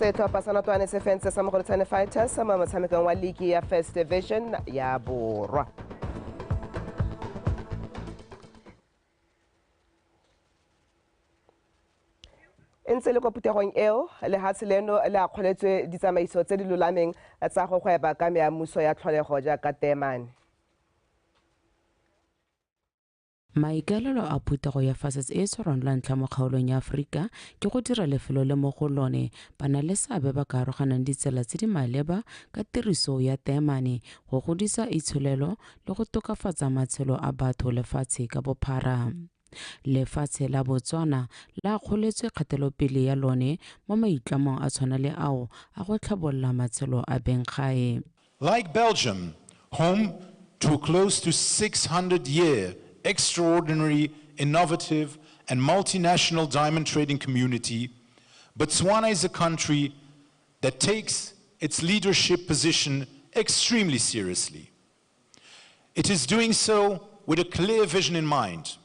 Setlhopha sa Natwane se fentse sa Mogoletsane Fighters mo motshamekong wa League ya First Division ya Borwa. Ntse le go putegong eo lehatshe leno le a kgoletswe ditsamaiso tse di lulameng tsa go gweba ka meamuso ya tlholego jaaka teemane. Maikalelo a phutego ya facets e tshwarang la ntlha mo kgaolong ya Aforika ke go dira lefelo le mo go lone ba na le seabe ba ka aroganang ditsela tse di maleba ka tiriso ya teemane go godisa itsholelo le go tokafatsa matshelo a batho lefatshe ka bophara. Lefatshe la Botswana la kgoletswe kgatelopele ya lone mo maitlamong a tshwana le ao a go tlhabolola matshelo a benggae. Like Belgium, home to a close to 600-year extraordinary, innovative, and multinational diamond trading community, Botswana is a country that takes its leadership position extremely seriously. It is doing so with a clear vision in mind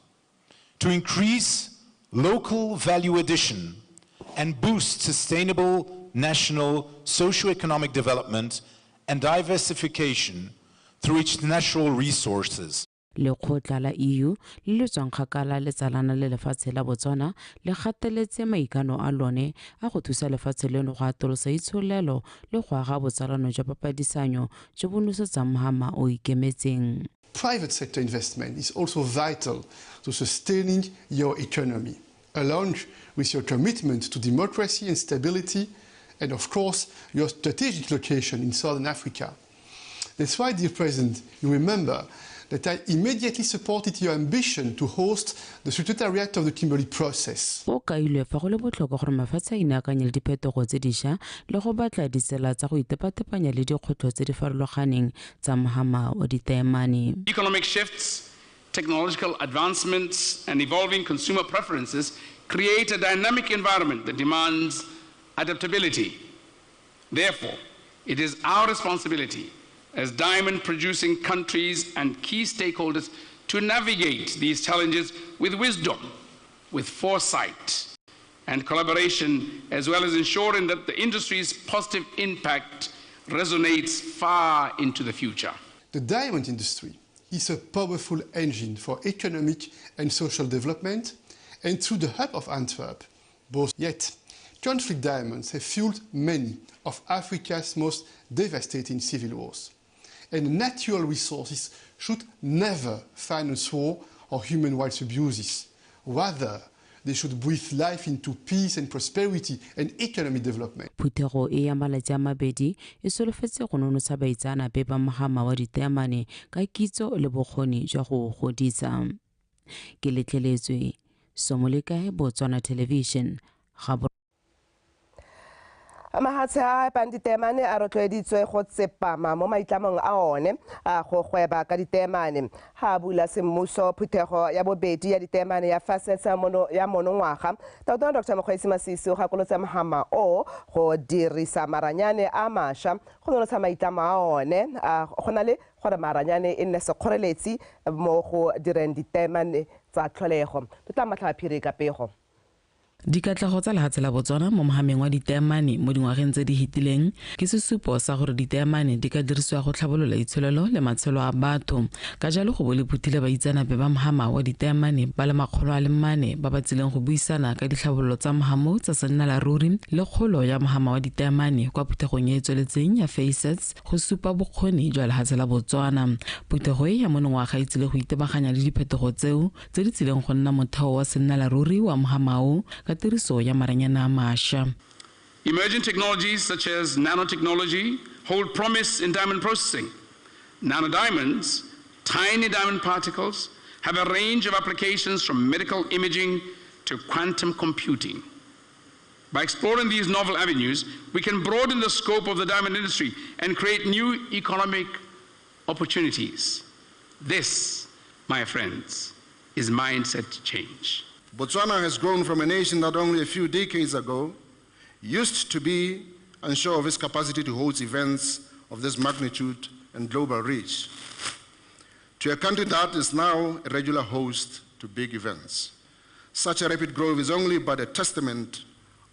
to increase local value addition and boost sustainable national socio-economic development and diversification through its natural resources. Lekgotla la EU le tswang kgakala le tsalana le lefatshe la Botswana le gateletse maikano a lone a go thusa lefatshe leno go atolosa itsholelo le go aga botsalano jwa papadisanyo jo bo nosetsang mohama o ikemetseng. Private sector investment is also vital to sustaining your economy, along with your commitment to democracy and stability, and of course, your strategic location in Southern Africa. That's why, dear President, you remember that I immediately supported your ambition to host the Secretariat of the Kimberley process. Go kailwe fa go le botlhokwa gore mafatshe a inaakanye le diphetogo tse dišwa le go batla ditsela tsa go itepatepanya le dikgwetlho tse di farologaneng tsa mohama o ditaemane. Economic shifts, technological advancements, and evolving consumer preferences create a dynamic environment that demands adaptability. Therefore, it is our responsibility as diamond-producing countries and key stakeholders to navigate these challenges with wisdom, with foresight and collaboration, as well as ensuring that the industry's positive impact resonates far into the future. The diamond industry is a powerful engine for economic and social development, and through the hub of Antwerp, both. Yet, conflict diamonds have fueled many of Africa's most devastating civil wars. And natural resources should never finance war or human rights abuses. Rather, they should breathe life into peace and prosperity and economic development. Phutego e ya malatsi a mabedi e solofetse go nonotsha baitsanape ba mohama wa ditaemane ka kitso le bokgoni jwa go godisa. Ke letleletswe Somolekae, Botswana Television. Mahatshe a panditeemane a rotloeditswe go tsepama mo maitlamong a one a go gweba ka diteemane ha bula semmuso phuthego ya bobedi ya diteemane ya facets ya monongwaga Dr. Mokgweetsi Masisi o gakolotse mohama o go dirisa maranyane a mašwa go nonotsha maitlamo a one go na le gore maranyane e nne sekgoreletsi mo go direng diteemane tsa tlholego tla matlhaphiri ka pego. Dikatlego tsa lehatshe la Botswana mo mohameng wa ditaemane mo dingwageng tse di hitileng ke sesupo sa gore ditaemane di ka dirisiwa go tlhabolola itsholelo le matshelo a batho. Ka jalo go bole phuthile baitsanape ba mohama wa ditaemane ba le 400 ba ba tsileng go buisana ka ditlhabololo tsa mohamo tsa sennalaruri le kgolo ya mohama wa ditaemane kwa phuthegong e tsweletseng ya facets go supa bokgoni jwa lehatshe la Botswana. Phuthego e ya monongwaga e tsile go itebaganya le diphetogo tseo tse di tsileng go nna motheo wa sennalaruri wa mohamao. Emerging technologies such as nanotechnology hold promise in diamond processing. Nanodiamonds, tiny diamond particles, have a range of applications from medical imaging to quantum computing. By exploring these novel avenues, we can broaden the scope of the diamond industry and create new economic opportunities. This, my friends, is mindset change. Botswana has grown from a nation that only a few decades ago used to be unsure of its capacity to host events of this magnitude and global reach, to a country that is now a regular host to big events. Such a rapid growth is only but a testament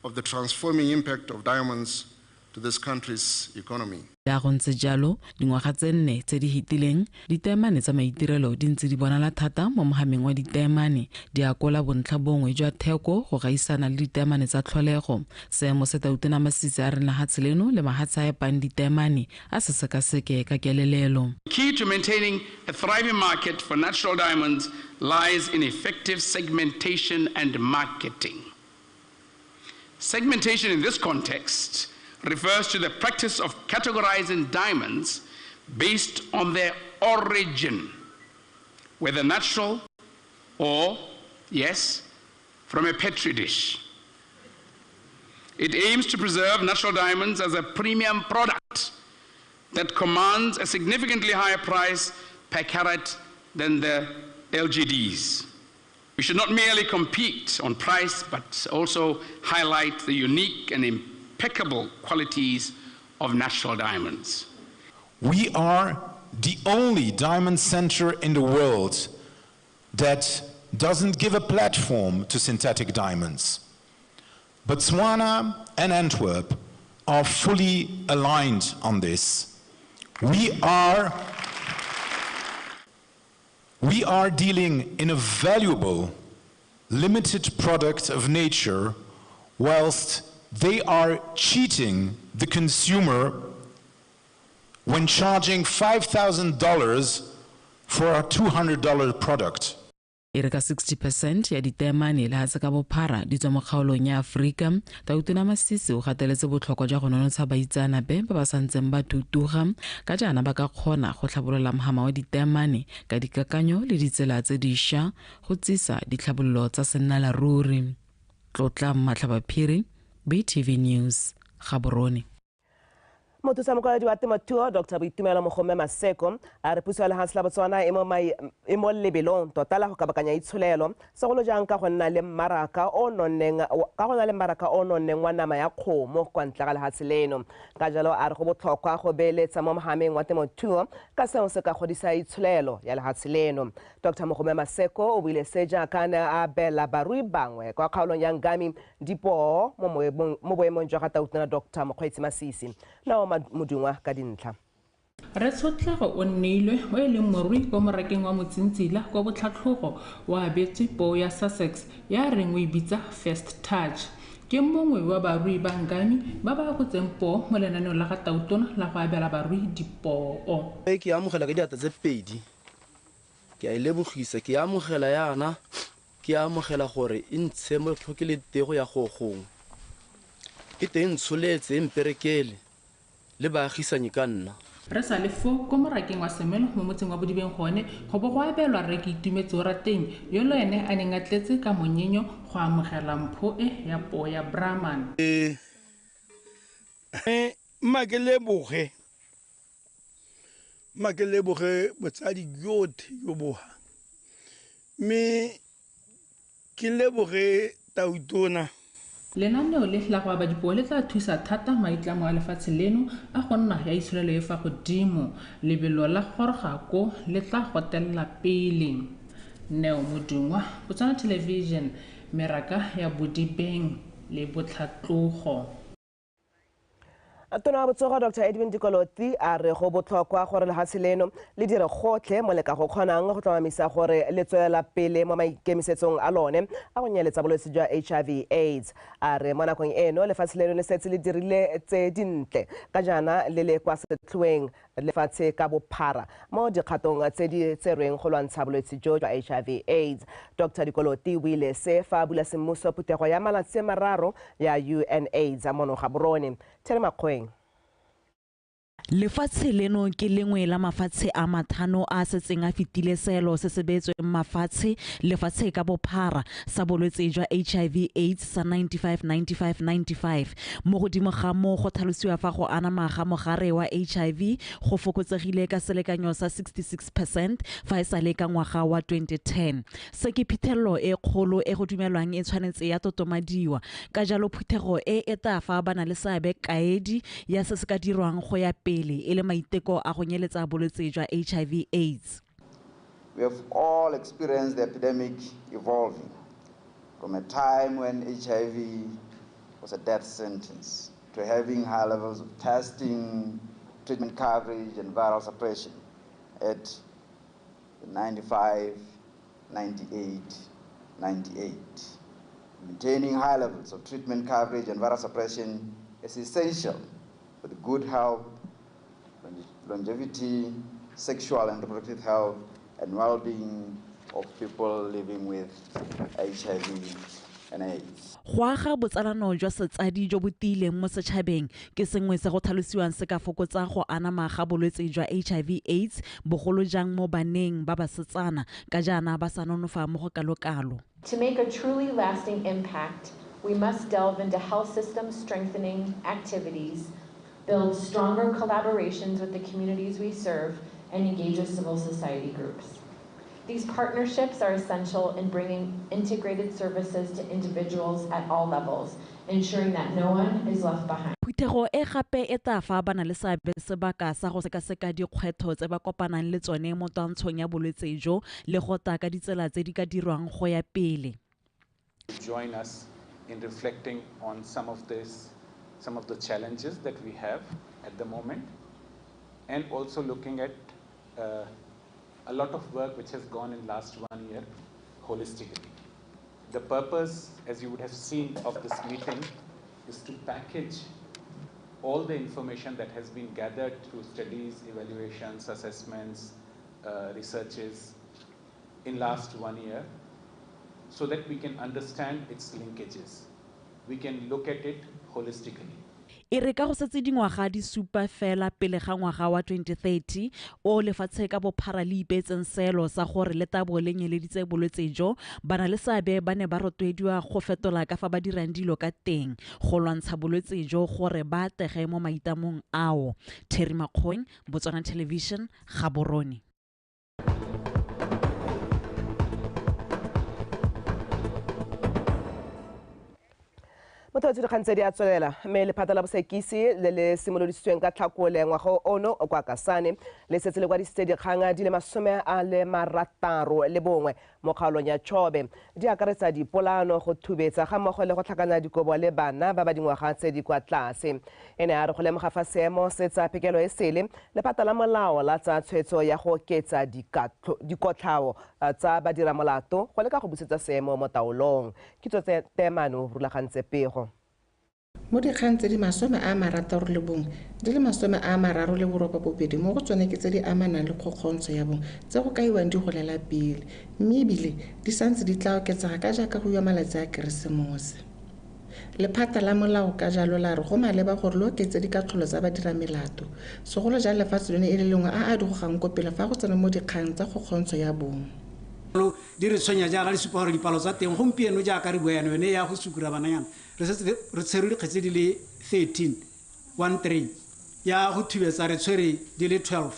of the transforming impact of diamonds to this country's economy. Ya go ntse jalo dingwaga tse 4 tse di hitileng ditaemane tsa maitirelo di ntse di bonala thata mo mohameng wa ditaemane di akola bontlha bongwe jwa theko go gaisana le ditaemane tsa tlholego seemo se tautona masisi a rena ha tseleno le mahatsa a pang ditaemane a se sekaseke ka kelelelo. Key to maintaining a thriving market for natural diamonds lies in effective segmentation and marketing. Segmentation in this context refers to the practice of categorizing diamonds based on their origin, whether natural or, yes, from a petri dish. It aims to preserve natural diamonds as a premium product that commands a significantly higher price per carat than the LGDs. We should not merely compete on price, but also highlight the unique and impeccable qualities of natural diamonds. We are the only diamond center in the world that doesn't give a platform to synthetic diamonds. Botswana and Antwerp are fully aligned on this. We are dealing in a valuable, limited product of nature, whilst they are cheating the consumer when charging $5,000 for a $200 product. Ereka 60% ya ditaemane le hatsa ka bophara di tswa mo kgaolong ya Afrika. Tautona Masisi o gateletse botlhokwa jwa go nonotsha baitsanape ba ba santseng ba tutuga ka jana ba ka kgona go tlhabolola mohama wa ditaemane ka dikakanyo le ditsela tse dišwa go tsisa ditlhabololo tsa sennalaruri. Tlotla Matlhabaphiri, BTV News, Gaborone. Motusamokwadi wa temothuo Dr. Boitumelo Mogome Maseko a re puso ya lefatshe la Botswana e mo lebelong tota la go kabakanya itsholelo segolo jang ka go nna le mmaraka o nonneng wa nama ya kgomo kwa ntle ga lefatshe leno. Ka jalo a re go botlhokwa go beeletsa mo mohameng wa temothuo ka seo se ka godisa itsholelo ya lefatshe leno. Dr. Mogome Maseko o buile se jaaka a bela barui bangwe kwa kgaolong ya Ngami dipoo mo boemong jwa ga tautona Dr. Mokgweetsi Masisi. Modungwa ka dintlha. Re tshotlego o nneilwe o e leng morui ko morakeng wa Motsintsila kwa botlhatlhogo wa abetse poo ya Sussex ya reng o e bitsa First Touch. Ke mongwe wa barui ba Ngami ba ba gotseng poo mo lenaneong la ga tautona la go abela barui dipoo. Ke amogela ka diata tse pedi. Ke a lebogisa ke amogela yana ke amogela gore e ntshe mo tlhokele tego ya go gong. E teng tsholetse emperekele le baagisanye ka nna. Re sa le fo ko morakeng wa Semelo mo motseng wa Bodibeng gone go bo go abelwa re ke itumetse o rateng yo le ene a neng a tletse ka monyenyo go amogela mpho e ya poo ya Brahman. Makeleboge botsadi yotlhe yo boha. Me ke leboge tautona. Lenaneo le la go aba dipoo le tla thusa thata maitlamo a lefatshe leno a go nna ya itsholelo e fa godimo. Lebelo la goroga ko le tla gotelela pele. Neo Modungwa, Botswana Television, meraka ya Bodibeng le botlhatlogo. Tona botsogo Dr. Edwin Dikoloti a re go botlhokwa gore lefatshe leno le dire gotlhe mo le ka go kgonang go tlhomamisa gore le tswela pele mo maikemisetsong a lone a go nyeletsa bolwetse jwa HIV/AIDS. A re mo nakong eno lefatshe leno le setse le dirile tse dintle ka jana le le kwa setlhoeng lefatshe ka bophara mo dikgatong tse di tserweng go lwantsha bolwetse jwa HIV/AIDS. Dr. Dikoloti o ile se fa bula semmuso phutego ya malatsi mararo ya UNAIDS mono Gaborone. Tere Makgweng. Lefatshe leno ke lengwe la mafatshe a mathano a setseng a fetile seelo se se beetsweng mafatshe lefatshe ka bophara sa bolwetse jwa HIV/AIDS sa 95 mo godimo ga mo go tlhalosiwa fa go anama ga mogare wa HIV go fokotsegile ka selekanyo sa 66% fa e sale ka ngwaga wa 2010. Se ke phithelo e kgolo e go dumelwang e tshwanetse ya totomadiwa ka jalo phuthego e eta fa bana le seabe kaedi ya se se ka dirwang go ya ele maiteko a go nyeletsa bolwetse jwa HIV/AIDS. We have all experienced the epidemic evolving from a time when HIV was a death sentence, to having high levels of testing, treatment coverage, and viral suppression at 95, 98, 98. Maintaining high levels of treatment coverage and viral suppression is essential for the good health, longevity, sexual and reproductive health, and well-being of people living with HIV and AIDS. Go aga botsalano jwa setsadi jo bo tiileng mo setšhabeng ke sengwe se go tlhalosiwang se ka fokotsa go anama ga bolwetse jwa HIV AIDS bogolo jang mo baneng ba basetsana ka jaana ba sa nonofa mo go kalokalo. To make a truly lasting impact, we must delve into health system strengthening activities, build stronger collaborations with the communities we serve, and engage with civil society groups. These partnerships are essential in bringing integrated services to individuals at all levels, ensuring that no one is left behind. Phuthego e gape e tla fa bana le seabe sebaka sa go sekaseka dikgwetlho tse ba kopanang le tsone mo twantshong ya bolwetse jo le go ta ka ditsela tse di ka dirwang go ya pele. Join us in reflecting on some of the challenges that we have at the moment, and also looking at a lot of work which has gone in last 1 year holistically. The purpose, as you would have seen, of this meeting is to package all the information that has been gathered through studies, evaluations, assessments, researches in last 1 year, so that we can understand its linkages. We can look at it holistically. E re ka go setse dingwaga di supa fela pele ga ngwaga wa 2030 o lefatshe ka bophara le ipetseng selo sa gore le tabo le nyeleditse bolwetse jo bana le seabe ba ne ba rotloediwa go fetola ka fa ba dirang dilo ka teng go lwantsha bolwetse jo gore ba tege mo maitamong ao. Terry Makgoeng, Botswana Television, Gaborone. Motho tse kgantse di a tswelela mme lephata la bosekisi le le simolodisitsweng ka Tlhakole ngwaga ono kwa Kasane le setse le kwa dikgang di le 61 mo kgaolong ya Chobe di akaretsa dipolano go thubetsa ga mmogo le go tlhakanya dikobo le bana ba ba dingwaga tse di kwa tlase. Ene a re go lemoga fa seemo se tsa pekelo e sele lephata la molao la tsa tshwetso ya go oketsa dikotlhao tsa badiramolato go leka go busetsa seemo mo taolong. Kitso tse temano rulagantse pego mo dikgang tse di 61 di le 32 mo go tsone ke tse di amanang le kgokgontsho ya bong tse go kaiwang di golela pele mme ebile di santse di tla oketsega ka jaaka go ya malatsi a Keresemose. Lephata la molao ka jalo la re go maleba gore le oketse dikatlholo tsa badiramelato segolo jang lefatshe lone e le lengwe a di gogang ko pele fa go tsena mo dikgang tsa kgokgontsho ya bong. Di re tshwenya jaaka le supa gore dipalo tsa teng gompieno jaaka re boyane yone ya go sukura bananyana re tshwere dikgetse di le 13 ya go thubetsa re tshwere di le 12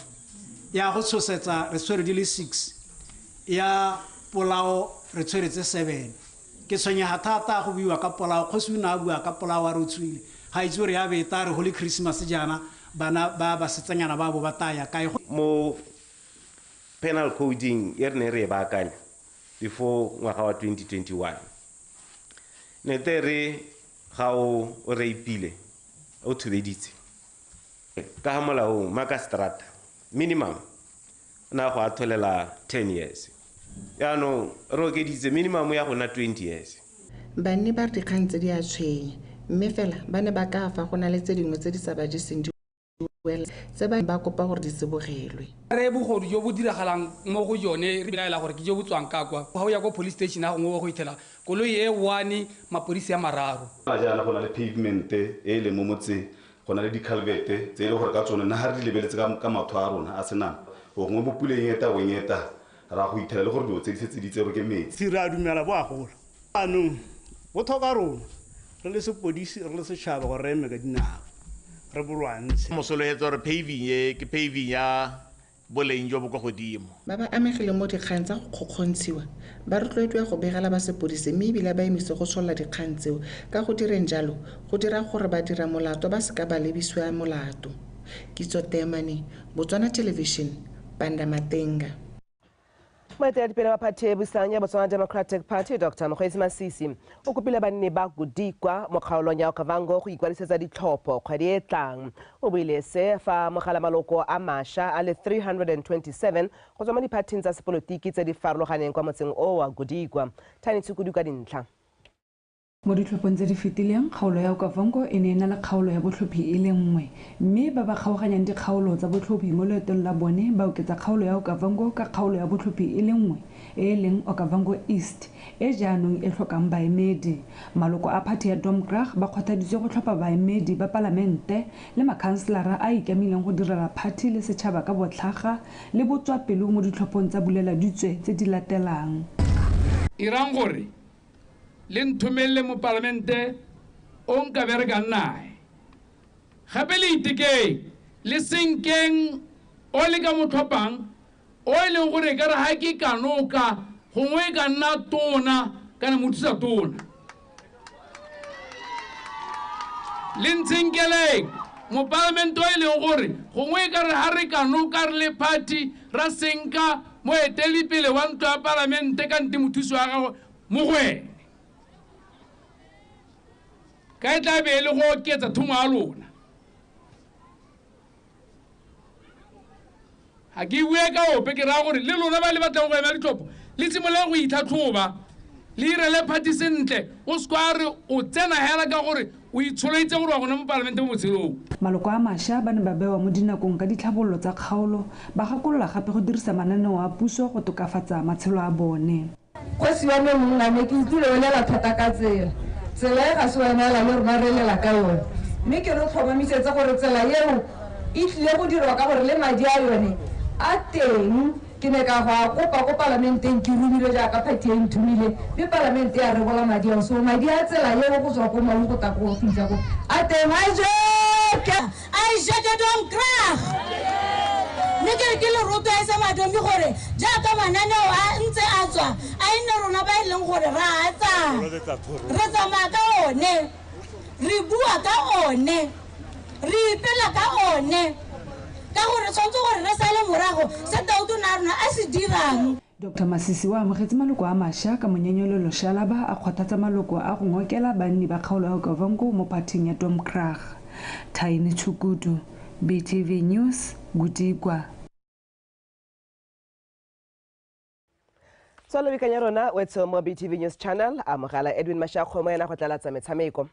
ya go tshosetsa re tshwere di le 6 ya polao re tshwere tse 7 ke tshwenya thata go buiwa ka polao go se na bua ka polao a re tswile ga itse gore ya beta re holy Christmas jana bana ba setsanyana ba bo bataya kae mo penal coding e re ne re baakanya before ngwaga wa 2021 ne tere ga o reipile o thubeditse ka ga molao magistrate minimum na go atholela 10 years yaanong re okeditse minimum ya gona 20 years. Banne ba re dikgang tse di a tshwenya mme fela ba ne ba ka fa go na le tse dingwe tse di sa ba jeseng tse ba kopa gore di sebogelwe. Re bogodu jo bo diragalang mo go yone re bilaela gore ke jo bo tswang ka kwa ga o ya go police station a gongwe go ithela koloi e 1 mapodisi ya 3 a jana go na le pavement e le mo motse go na le dikalvete tse ile gore ka tsone na ha re lebeletse ka matho a rona a senang go ngwe bopuleng eta bonyeta ra go ithela le gore dio tse di setse di tsero ke metsi se ra dumela bo a gola ano go thoka rona re le sepodisi re le setšhaba go reme ka dinao re bolwantse mosoletso re paving ye ke paving ya boleng jo bo go godimo ba ba amegile mo dikgang tsa go kgokgontshiwa ba rotloediwa go begela ba sepodisi mme ebile ba emise go sola dikgang tseo ka go direng jalo go dira gore ba dira molato ba seka ba lebisiwa molato. Kitso Temane, Botswana Television, Panda Matenga. moeteledipele wa phathi e busang ya Botswana Democratic Party Dr. Mokgweetsi Masisi o kopile banni ba Godikwa mo kgaolong ya Okavango go ikwadisetsa ditlhopho kgwedi e tlang. O buile se fa mogala maloko a mašwa a le 327 go tswa mo diphathing tsa sepolotiki tse di farologaneng kwa motseng o wa Godikwa. Tani Tshukudu ka dintlha. Mo ditlhophong tse di fetileng kgaolo ya Okavango e ne ena le kgaolo ya botlhophi e le nngwe mme ba ba kgaoganyang dikgaolo tsa botlhophi mo leetong la bone ba oketsa kgaolo ya Okavango ka kgaolo ya botlhophi e le nngwe e leng Okavango East e jaanong e tlhokang baemedi. Maloko a phathi ya Dikgang ba kgothaditse go tlhopha baemedi ba palamente le makhanselara a ikamileng go direla phathi le setšhaba ka botlhaga le botswapelo mo ditlhophong tsa buleladitswe tse di latelang. Irang gore le nthomelle mo parlamente o nka berekang nae gape le itekeng le senkeng o le ka motlhophang o e leng gore ka re ha ke kanoka gongwe ka nna tona kana mothusa tona le ntsenkeleng mo parlamente o e leng gore gongwe ka re ha re kanoka re le party ra senka moeteledipele wa ntlo ya parlamente ka nte mothusi wa gagwe mo go wena ka tla be le go oketsa thumo ya lona ha ke bue ka ope ke ra gore le lona ba le batlang go ema ditlhopho le tshimola go itlhatlhoba le irele phathi sentle o skware o tsena hela ka gore o itsholeitse gore wa gona mo parlamente mo botshelong. Maloko a mašwa ba ne ba bewa mo dinakong ka ditlhabololo tsa kgaolo ba gakolola gape go dirisa mananeo a puso go tokafatsa matshelo a bone. Go siame monna me ke itse le la thata ka tsela e ga se wena la le rona re lela ka yone mme ke re tlhomamisetsa gore tsela eo e tlile go dirwa ka gore le madi a yone a teng ke ne ka go kopa ko parlamenteng ke rumile jaaka phathi e nthumile mme parlamente ya rebola madi ao so madi a tsela eo go tswa ko mau go ta go fitlha go a teng a jeke Dikgang mme ke re ke le roto a isa madomi gore jaaka mananeo a ntse a tswa a ine rona ba e leng gore ra a tsaya re tsamaya ka one re bua ka one re ipela ka one ka gore tshwanetse gore re sale morago se tauto na rona a se dirang. Dr. Masisi wa amogetse maloko a mašwa ka monyenyololo shalaba a kgothatsa maloko a go ngokela banni ba kgaolo ya Okavango mo phathing ya Dikgang. Tiny Tshukudu, BTV News, Godikwa. Tswalo bikanya rona wetso mo BTV News Channel a mogala Edwin Mashakgo mo ena go tlalatsa metshameko.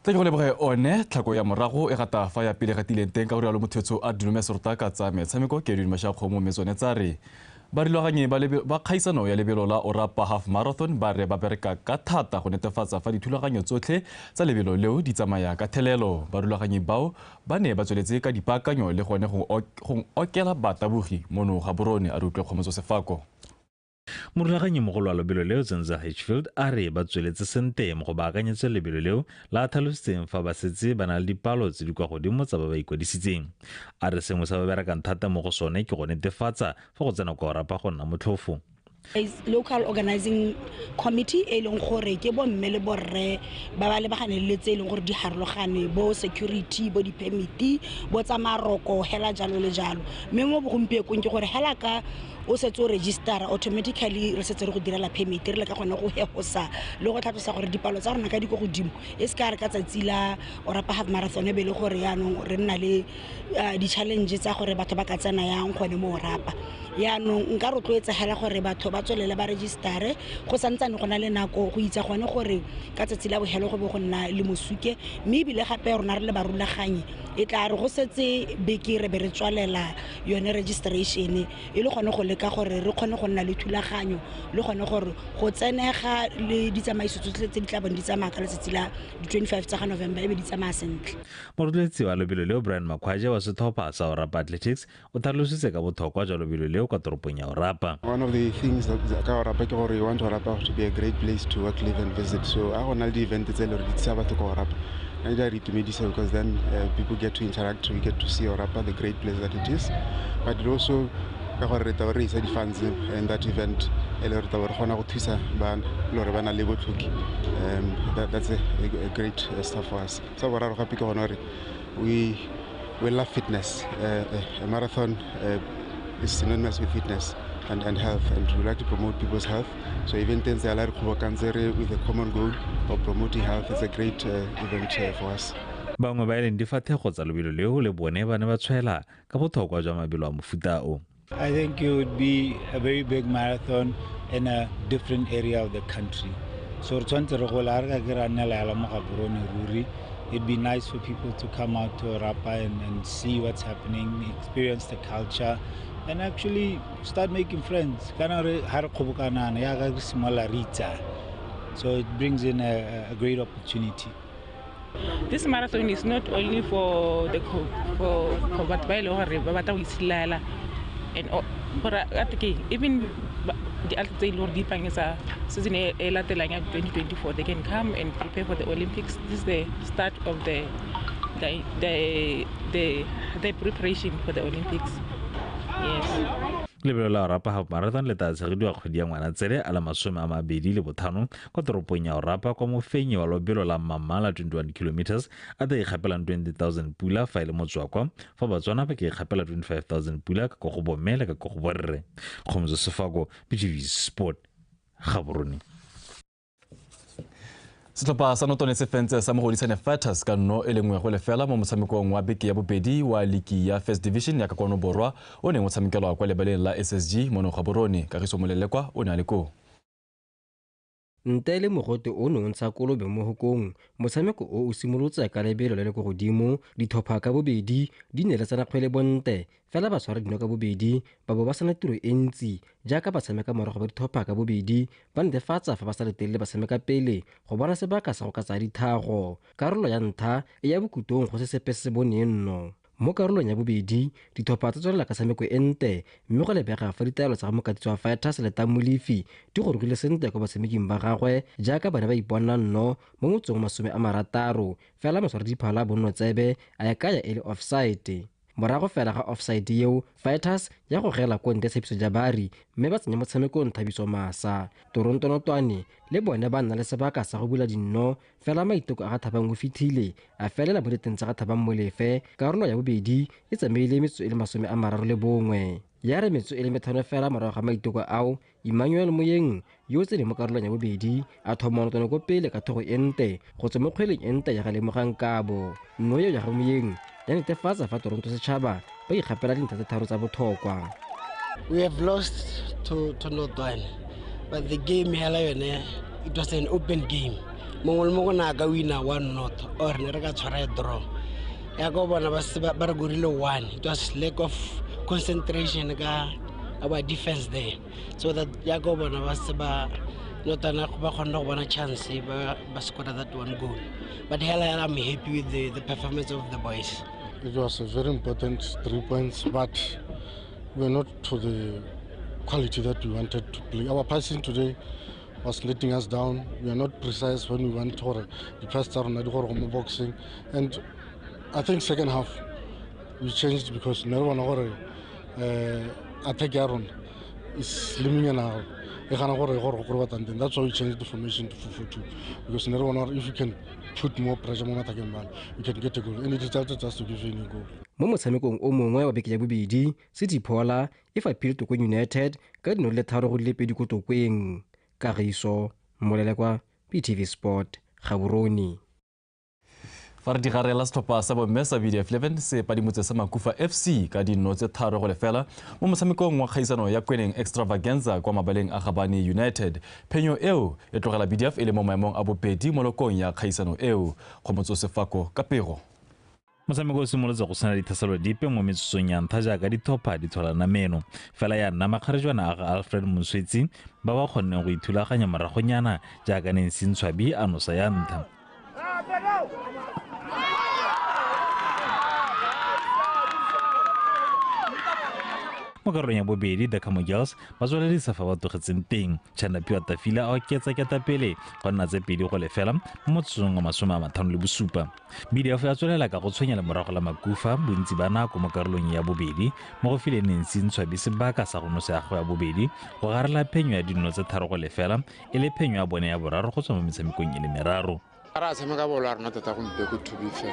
Tla go leboge one tlhako ya morago e gata fa ya pele gatileng teng ka gore lo mothetso a Dume Sorta ka tsa metshameko ke Edwin Mashakgo mo metsone tsa re ba riloganye ba kgaisano ya lebelo la Orapa Half Marathon ba re ba bereka ka thata go netefatsa fa dithulaganyo tsotlhe tsa lebelo leo di tsamaya ka thelelo. Ba riloganye bao ba ne ba tsweletse ka dipaakanyo le gone go okela batabogi mono ga borone a re utlwe Kgomotso Sefako. Morulaganyi mogolo wa lebelo leo Zenza Hitchfield a re ba tsweletse sente mo go baakanyetsa lebelo leo la tlhalositseng fa ba setse ba na le dipalo tse di kwa godimo tsa ba ba ikwadisitseng. A re sengwe sa ba berekang thata mo go sone ke go netefatsa fa go tsena kwa Orapa go nna motlhofo. Local organizing committee e leng gore ke bo mme le borre ba ba lebagane le tse e leng gore di harologane bo security bo di permit bo tsa maroko hela jalo le jalo mme mo bogompiekong ke gore hela ka o setse o register automatically re setse re go direla permit re le ka gona go hegosa le go tlhalosa gore dipalo tsa rona ka di go godimo e se ka re ka tsatsi la Orapa Half Marathon e be le gore yaanong re nna le di challenge tsa gore batho ba ka tsena yang gone mo Orapa yaanong nka rotloetsa hela gore batho ba tswelele ba registere go santsane go na le nako go itse gone gore ka tsatsi la bohelo go be go nna le mosuke mme ebile gape rona re le barulaganye e tla re go setse beke re be re tswalela yone registration e le gone go leka gore re kgone go nna le thulaganyo le gone gore go tsenega le ditsamaiso tsotlhe tse di tla bong di tsamaya ka letsatsi la 25 tsa November e be di tsamaya sentle. Morotloetsi wa lebelo leo Brian Makhwaje wa setlhopha sa Orapa Athletics o tlhalositse ka botlhokwa jwa lebelo leo kwa toropong ya Orapa. One of the things that ka Orapa ke gore you want Orapa to be a great place to work, live and visit. So a gona le event tse le re di tsaba to go Orapa. And I itumedisa because then people get to interact, we get to see Orapa, the great place that it is. But it also ka gore re tla re isa di-funds in that event e le gore tla re kgona go thusa bana le gore ba na le botlhoki. That's a great stuff for us. Sa boraro gape ke gona gore we love fitness. A marathon is synonymous with fitness and health, and we like to promote people's health. So event with a common goal of promoting health is a great event for us. Bangwe ba ileng difathego tsa lebelo leo le bone ba ne ba tshwaela ka botlhokwa jwa mabelo a mofuta o. I think it would be a very big marathon in a different area of the country. So it'd be nice for people to come out to Orapa and see what's happening, experience the culture, and actually start making friends. So it brings in a great opportunity. This marathon is not only for the and even the athletes season 2024 they can come and prepare for the Olympics. This is the start of the preparation for the Olympics. Yes. Lebelo la Orapa Half Marathon le tla tshegidiwa kgwedi ya Ngwanatsele a la 25 kwa toropong ya Orapa kwa mofenyi wa lobelo la Mamala 21 kilometers a tla ikgapela 20,000 pula fa ile motswakwa fa Botswana ba ke ikgapela 25,000 pula ka go bomela ka go borre. Khomzo Sefako, BTV Sport, Gaborone. Setlhopha sa notone se fentse sa mogodisane Fighters ka nno e lengwe go lefela mo motshamekong wa beke ya bobedi wa ligi ya First Division ya Kakono Borwa o neng o tshamekelwa kwa lebaleng la SSG mo Gaborone. Kagiso Molelekwa o ne a le ko. Ntle le mogote o no ntsha kolobe mo hokong motshameko o simolotse ka lebelo le le go godimo dithopha ka bobedi di neletsana kgwele bonte fela ba tshwara dino ka bobedi ba bo ba sana tiro e ntsi jaaka ba tshameka morago ba dithopha ka bobedi ba netefatsa fa ba sa letelle ba tshameka pele go bona sebaka sa go ka tsaya dithago. Karolo ya ntlha e ya bokutong go se sepe se bonenno mo karolong ya bobedi dithopha tsa tswelela ka tshameko e nte mme go lebega fa ditaelo tsa mokatisi wa Fighters le Tamulifi di go rugile sentle kwa batshameking ba gagwe jaaka bana ba iponna nno mo motsong 60 fela moswara diphala bonno tsebe a ya kaya e le offside. Morago fela ga offside yeo Fighters ya go gela konte tshepiso jabari mme ba tsenya motshamekong Thabiso Masa. Toronto Notwane le bone ba nna le sebaka sa go bula dinno fela maiteko a ga Thabang go fitlhile a felela mo diteng tsa ga Thabang Molefe. Karolo ya bobedi e tsamaile metso e le 31 ya re metso e le 5 fela morago ga maiteko ao Emmanuel Moyeng yo tsene mo karolong ya bobedi a thoma notone ko pele ka thogo ente go tswa mo kgweleng ente ya ga Lemogang Kabo. Nno yo ya ga Moyeng ya netefatsa fa Toronto setšhaba ba ikgapela dintlha tse tharo tsa botlhokwa. We have lost to Notwane, but the game hela yone it was an open game. Mongwe le mongwe na ka wina 1-0 or ne re ka tshwara draw. Ya go bona ba re gorile 1. It was lack of concentration ka our defense there. So that ya go bona ba Notana ba khona go bona chance ba score that one goal. But hela I'm happy with the performance of the boys. It was a very important 3 points, but we're not to the quality that we wanted to play. Our passing today was letting us down. We are not precise when we went to the first round of boxing. And I think second half we changed because no one attack Aaron is limiting now. That's why we changed the formation to 4-4-2 because if you can put more pressure on attacking ball, we can get a goal. And it resulted just to give you a goal. Mo motshamekong o mongwe wa beke ya bobedi City Paula e fapile Tokwe United ka dino le tharo go lepedi ko Tokweng. Kagiso Molelekwa, BTV Sport, Gaborone. Fa re digarela setlhopha sa bomme sa BDF 11 se padimotse sa Makufa FC ka dino tse tharo go lefela mo motshamekong wa kgaisano ya Kweneng Extravaganza kwa mabaleng a Gabane United. Phenyo eo e tlogela BDF e le mo maemong a bobedi mo lokong ya kgaisano eo. Khomotso Sefako ka pego. Motshameko o simolotse go sena dithaselo dipe mo metsotsong ya ntlha jaaka dithopha di tholana meno fela ya nna makgaretšwana a ga Alfred Moswetsi ba ba kgonneng go ithulaganya moragonyana jaaka Nancy Ntshwabi a nosa ya ntlha. mo karolong ya bobedi Dikgang girls ba tsweledisa fa ba togetseng teng Chanapi wa Tafila a oketsa ketapele go nna tse 2-0 mo motsotso wa 57. BDF ya tswelela ka go tshwenyela morago la makufa bontsi ba nako mo karolong ya bobedi mo go fileng Ntshintshwabi sebaka sa go nosega ya bobedi go garela phenyo ya dino tse 3-0 e le phenyo ya bone ya boraro go tswa mo metshamekong e le meraro. Ara tshameka bolo a rona tota gompe go thubife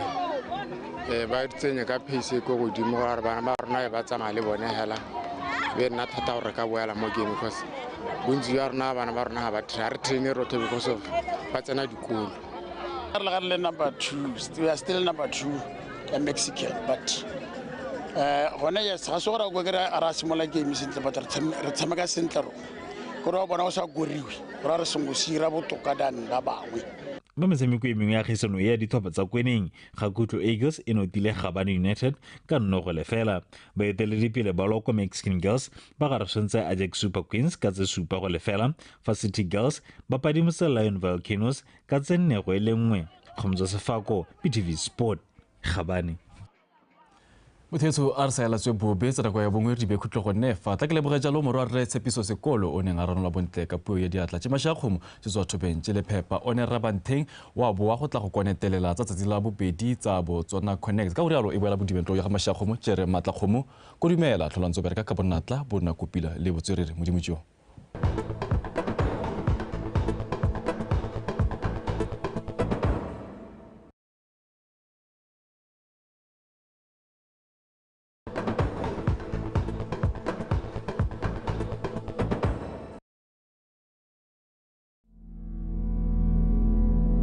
ba tsenya ka pace ko godimo gore bana ba rona ba tsamaya le bone hela be nna thata gore ka boela mo game because bontsi ya rona bana ba rona ba re train rote because of ba tsena dikolo. Re number 2, we are still number 2 in Mexican, but gona yes ga se gore go kry ara simola game sentle but re tshameka sentle ro gore bona o sa goriwe ra re sengo sira botoka dan ba bangwe. Mo metshameko e mengwe ya kgaisano ya dithopa tsa kweneng Gakutlo Eagles e notile Gabane United ka 0-0. Baeteledipele ba Loko Mexican Girls ba garagantse Ajax Super Queens ka tse 7-0 fa City Girls ba padimotse Lion Volcanoes ka tse 4-1. Kgomotso Sefako, PTV Sport, Gabane. Mothetso a re sa elatswe bobe tsa nako ya bongwe re bekhutlo go nefa tla ke leboga jalo moro re tshepiso sekolo o neng a ranola bontle ka puo ya diatla tse mashakgomo se tswa thobeng tse le phepa o ne rabantheng wa boa go tla go konetelela tsa tsatsi la bobedi tsa Botswana Connect ka urialo e boela bodimento ya ga mashakgomo tsere matla kgomo go dumela tlholantso bereka ka bonatla bona kopila le botswerere modimo jo.